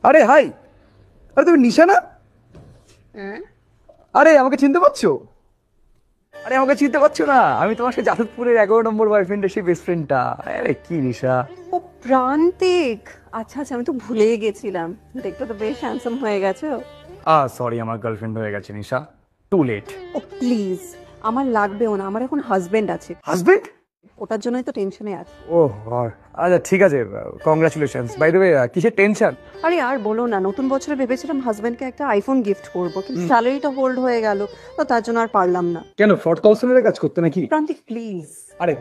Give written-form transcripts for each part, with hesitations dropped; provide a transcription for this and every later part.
আরে হাই, আরে তুমি নিশা না? আরে আমাকে চিনতে পারছো? আরে আমাকে চিনতে পারছো না? আমি তোমার সাথে যাদবপুরের 11 নম্বর বয়ফ্রেন্ডের সেই বেস্ট ফ্রেন্ডটা। আরে কি নিশা! ও প্রান্তিক, আচ্ছা আচ্ছা, আমি তো ভুলেই গেছিলাম। দেখতে তো বেশ হ্যান্ডসাম হয়ে গেছো। সরি, আমার গার্লফ্রেন্ড হয়ে গেছে Nisha. Too late. Oh please, আমার লাগবেও না, আমার এখন হাজবেন্ড আছে। হাজবেন্ড? ওটার জন্যই তো টেনশনে আছে। ও গড, আচ্ছা ঠিক আছে, কংগ্রাচুলেশনস। বাই দ্য ওয়ে, কিসের টেনশন? আরে আর বলো না, নতুন বছরে ভেবেছিলাম হাজবেন্ডকে একটা আইফোন গিফট করবো, কিন্তু স্যালারিটা হোল্ড হয়ে গেল, তো তার জন্য আর পারলাম না। কেন, ফ্রড কল সেন্টারে কাজ করতে নাকি? প্রান্তিক প্লিজ। আরে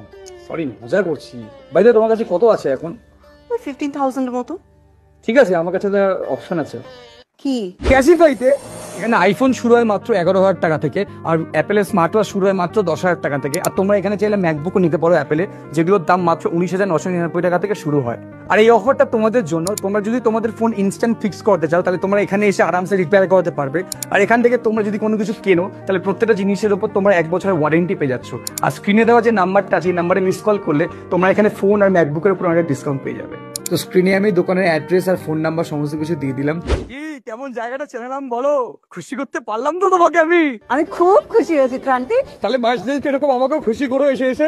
সরি, মজা করছি। বাই দ্য ওয়ে, তোমার কাছে কত আছে এখন? ওই 15,000 মতো। ঠিক আছে, আমার কাছে অপশন আছে। কি? ক্যাশিফাইতে এখানে আইফোন শুরু হয় মাত্র 11,000 টাকা থেকে, আর অ্যাপেলের স্মার্ট ওয়াচ শুরু হয় মাত্র 10,000 টাকা থেকে। আর তোমরা এখানে চাইলে ম্যাকবুকও নিতে পারো অ্যাপেলে, যেগুলোর দাম মাত্র 19,999 টাকা থেকে শুরু হয়। আর এই অফারটা তোমাদের জন্য, তোমরা যদি তোমাদের ফোন ইনস্ট্যান্ট ফিক্স করতে চাও তাহলে তোমরা এখানে এসে আরামসে রিপেয়ার করতে পারবে। আর এখান থেকে তোমরা যদি কোনো কিছু কেনো তাহলে প্রত্যেকটা জিনিসের উপর তোমরা 1 বছরের ওয়ারেন্টি পেয়ে যাচ্ছ। আর স্ক্রিনে দেওয়া যে নাম্বারটা আছে, এই নাম্বারে মিস কল করলে তোমরা এখানে ফোন আর ম্যাকবুকের উপর অনেক ডিসকাউন্ট পেয়ে যাবে। তো স্ক্রিনে আমি দোকানের অ্যাড্রেস আর ফোন নাম্বার সমস্ত কিছু দিয়ে দিলাম। কি কেমন জায়গাটা চেনালাম বলো? খুশি করতে পারলাম তো তোমাকে আমি? আমি খুব খুশি হয়েছি প্রান্তিক। তাহলে মাস দিন এরকম আমাকেও খুশি করো এসে এসে।